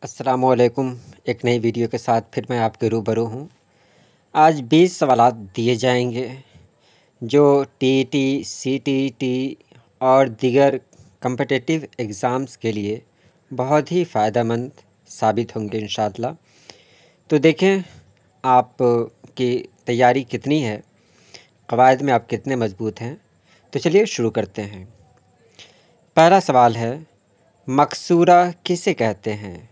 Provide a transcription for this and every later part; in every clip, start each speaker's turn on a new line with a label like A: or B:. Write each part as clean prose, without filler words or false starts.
A: अस्सलामुअलैकुम। एक नई वीडियो के साथ फिर मैं आपके रूबरू हूँ। आज 20 सवालात दिए जाएंगे जो टीईटी, सीटीईटी और दीगर कॉम्पिटिटिव एग्ज़ाम्स के लिए बहुत ही फ़ायदेमंद साबित होंगे इंशाअल्लाह। तो देखें आप की तैयारी कितनी है, क़वायद में आप कितने मज़बूत हैं। तो चलिए शुरू करते हैं। पहला सवाल है, मकसूरा किसे कहते हैं?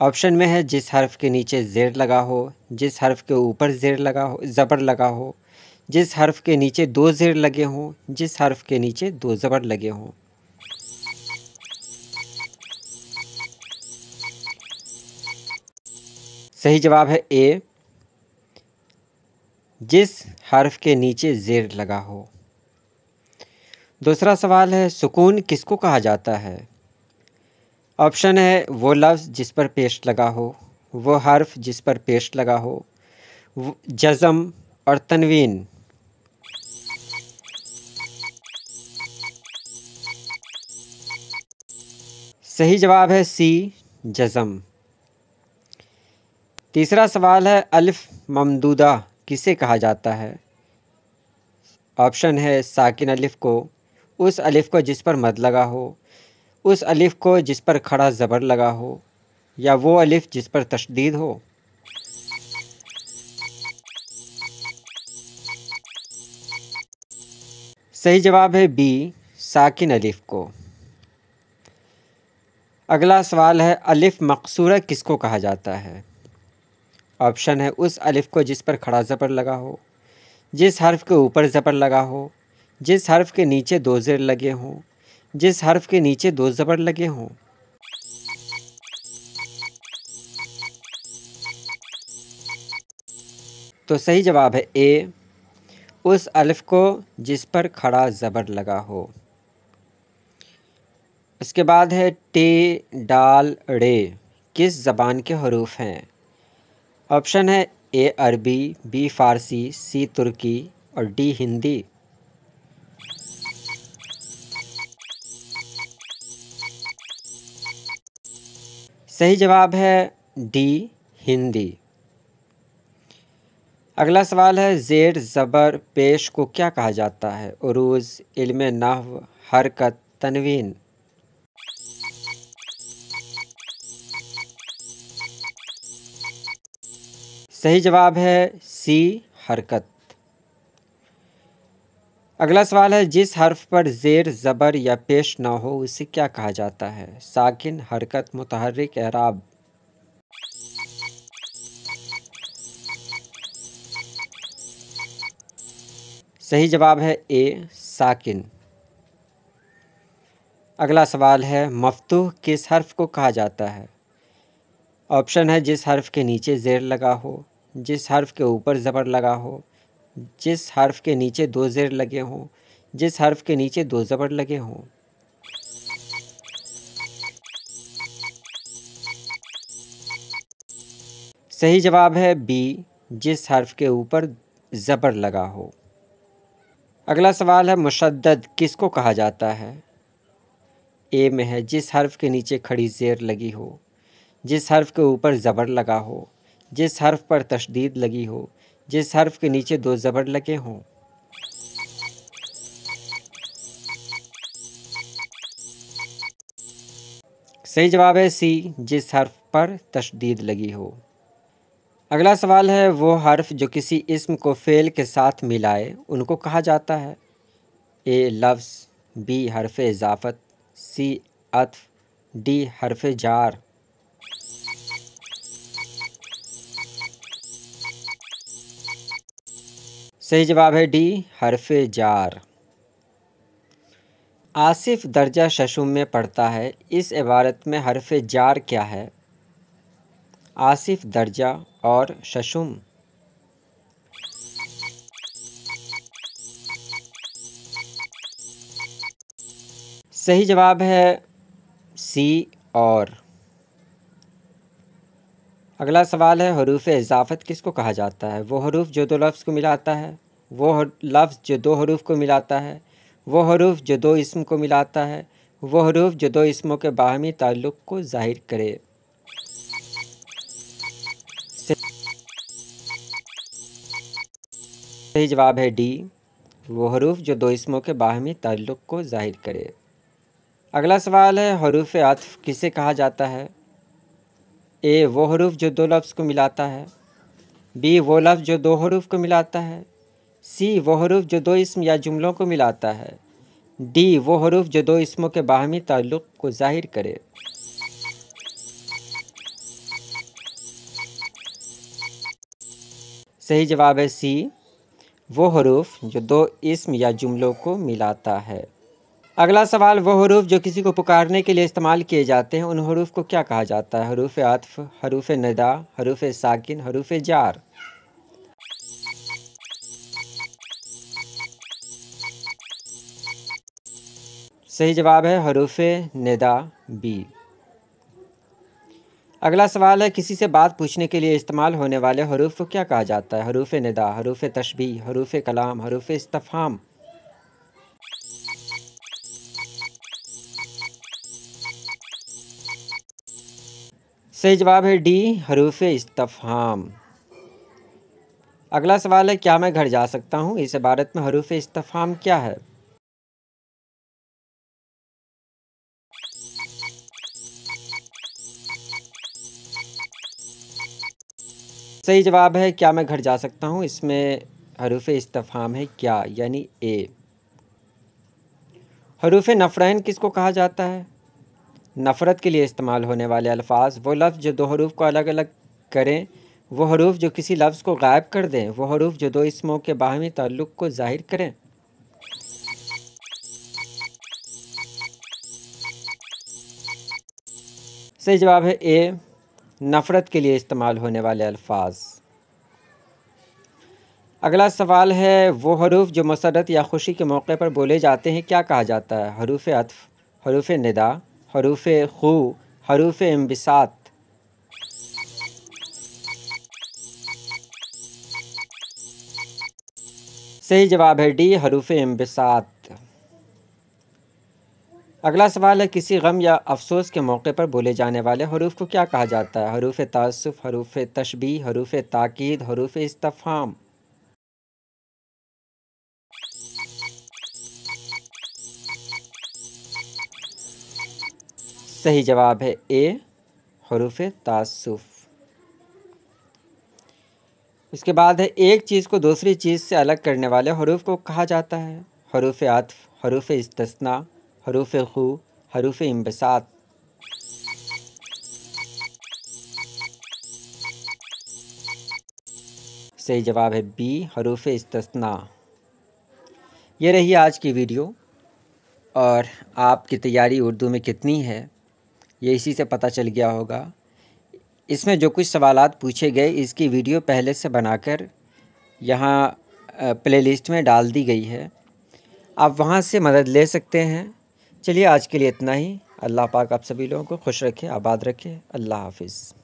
A: ऑप्शन में है जिस हर्फ के नीचे ज़ेर लगा हो, जिस हर्फ के ऊपर ज़ेर लगा हो, ज़बर लगा हो, जिस हर्फ के नीचे 2 ज़ेर लगे हों, जिस हर्फ के नीचे 2 ज़बर लगे हों। सही जवाब है ए, जिस हर्फ के नीचे ज़ेर लगा हो। दूसरा सवाल है, सुकून किसको कहा जाता है? ऑप्शन है वो लफ्ज़ जिस पर पेश लगा हो, वो हर्फ जिस पर पेश लगा हो, जज़म और तनवीन। सही जवाब है सी, जज़म। तीसरा सवाल है, अलिफ ममदूदा किसे कहा जाता है? ऑप्शन है साकिन अलिफ को, उस अलिफ को जिस पर मद लगा हो, उस अलिफ को जिस पर खड़ा ज़बर लगा हो, या वो अलिफ जिस पर तशदीद हो। सही जवाब है बी, साकिन अलिफ को। अगला सवाल है, अलिफ मकसूरा किसको कहा जाता है? ऑप्शन है उस अलिफ को जिस पर खड़ा ज़बर लगा हो, जिस हर्फ के ऊपर ज़बर लगा हो, जिस हर्फ के नीचे 2 ज़ेर लगे हों, जिस हर्फ के नीचे 2 ज़बर लगे हों। तो सही जवाब है ए, उस अलिफ को जिस पर खड़ा ज़बर लगा हो। इसके बाद है टे, डाल, रे किस ज़बान के हरूफ हैं? ऑप्शन है ए अरबी, बी फ़ारसी, सी तुर्की और डी हिंदी। सही जवाब है डी, हिंदी। अगला सवाल है, ज़ेर ज़बर पेश को क्या कहा जाता है? उरूज़, इल्म नहव, हरकत, तनवीन। सही जवाब है सी, हरकत। अगला सवाल है, जिस हर्फ पर ज़ेर ज़बर या पेश ना हो उसे क्या कहा जाता है? साकिन, हरकत, मुतहर्रिक, एराब। सही जवाब है ए, साकिन। अगला सवाल है, मफ्तूह किस हर्फ को कहा जाता है? ऑप्शन है जिस हर्फ के नीचे ज़ेर लगा हो, जिस हर्फ के ऊपर ज़बर लगा हो, जिस हर्फ के नीचे 2 ज़ेर लगे हों, जिस हर्फ के नीचे 2 ज़बर लगे हों। सही जवाब है बी, जिस हर्फ के ऊपर ज़बर लगा हो। अगला सवाल है, मुशद्दद किसको कहा जाता है? ए में है जिस हर्फ के नीचे खड़ी ज़ेर लगी हो, जिस हर्फ के ऊपर ज़बर लगा हो, जिस हर्फ पर तशदीद लगी हो, जिस हर्फ के नीचे 2 ज़बर लगे हों। सही जवाब है सी, जिस हर्फ पर तशदीद लगी हो। अगला सवाल है, वो हर्फ जो किसी इस्म को फ़ेल के साथ मिलाए उनको कहा जाता है? ए लफ्ज़, बी हर्फ इज़ाफ़त, सी अत्फ़, डी हर्फ जार। सही जवाब है डी, हर्फ जार। आसिफ दर्जा शशुम में पढ़ता है, इस इबारत में हर्फ जार क्या है? आसिफ दर्जा और शशुम। सही जवाब है सी, और। अगला सवाल है, हरूफ इज़ाफ़त किसको कहा जाता है? वो हरूफ जो 2 लफ्ज़ को मिलाता है, वो लफ्ज़ जो 2 हरूफ को मिलाता है, वो हरूफ जो 2 इस्म को मिलाता है, वो हरूफ जो 2 इस्मों के बाहमी ताल्लुक़ को ज़ाहिर करे। सही जवाब है डी, वो हरूफ जो दो इसमों के बाहमी ताल्लुक़ को ज़ाहिर करे। अगला सवाल है, हरूफ अत्फ़ किसे कहा जाता है? ए, वो हरूफ जो दो लफ्ज़ को मिलाता है। बी, वो लफ्ज़ जो दो हरूफ को मिलाता है। सी, वो हरूफ जो दो इसम या जुमलों को मिलाता है। डी, वो हरूफ जो दो इसमों के बाहमी ताल्लुक़ को ज़ाहिर करे। सही जवाब है सी, वो हरूफ जो दो इसम या जुमलों को मिलाता है। अगला सवाल, वो हरूफ जो किसी को पुकारने के लिए इस्तेमाल किए जाते हैं, उन हरूफ को क्या कहा जाता है? हरूफ अत्फ़, हरूफ निदा, हरूफ साकिन, हरूफ जार। सही जवाब है हरूफ निदा, बी। अगला सवाल है, किसी से बात पूछने के लिए इस्तेमाल होने वाले हरूफ को क्या कहा जाता है? हरूफ निदा, हरूफ तशबीह, हरूफ कलाम, हरूफ इस्तिफ़हाम। सही जवाब है डी, हरूफ इस्तिफ़हाम। अगला सवाल है, क्या मैं घर जा सकता हूँ? इस इबारत में हरूफ इस्तिफ़हाम क्या है? सही जवाब है, क्या मैं घर जा सकता हूँ, इसमें हरूफ इस्तिफ़हाम है क्या, यानी ए। हरूफ नफ़रैन किसको कहा जाता है? नफ़रत के लिए इस्तेमाल होने वाले अल्फाज, वो लफ्ज़ जो दो हरूफ को अलग अलग करें, वो हरूफ जो किसी लफ्ज़ को गायब कर दें, वो हरूफ जो दो इसमों के बाहमी ताल्लुक़ को ज़ाहिर करें। सही जवाब है ए, नफ़रत के लिए इस्तेमाल होने वाले अल्फाज। अगला सवाल है, वो हरूफ जो मसरत या खुशी के मौके पर बोले जाते हैं, क्या कहा जाता है? हरूफ अत्फ़, हरूफ निदा, हरूफ खू, हरूफ इंबिसात। सही जवाब है डी, हरूफ इंबिसात। अगला सवाल है, किसी गम या अफसोस के मौके पर बोले जाने वाले हरूफ को क्या कहा जाता है? हरूफ तासुफ़, हरूफ तशबीह, हरूफ ताकीद, हरूफ इस्तिफ़हाम। सही जवाब है ए, हरूफ तासुफ़। उसके बाद है, एक चीज़ को दूसरी चीज़ से अलग करने वाले हरूफ को कहा जाता है? हरूफ अत्फ़, हरूफ इस्तिस्ना, हरूफ खू, हरूफ इंबिसात। सही जवाब है बी, हरूफ इस्तिस्ना। ये रही आज की वीडियो, और आपकी तैयारी उर्दू में कितनी है ये इसी से पता चल गया होगा। इसमें जो कुछ सवालात पूछे गए, इसकी वीडियो पहले से बनाकर यहाँ प्लेलिस्ट में डाल दी गई है, आप वहाँ से मदद ले सकते हैं। चलिए आज के लिए इतना ही। अल्लाह पाक आप सभी लोगों को खुश रखे, आबाद रखे। अल्लाह हाफ़िज़।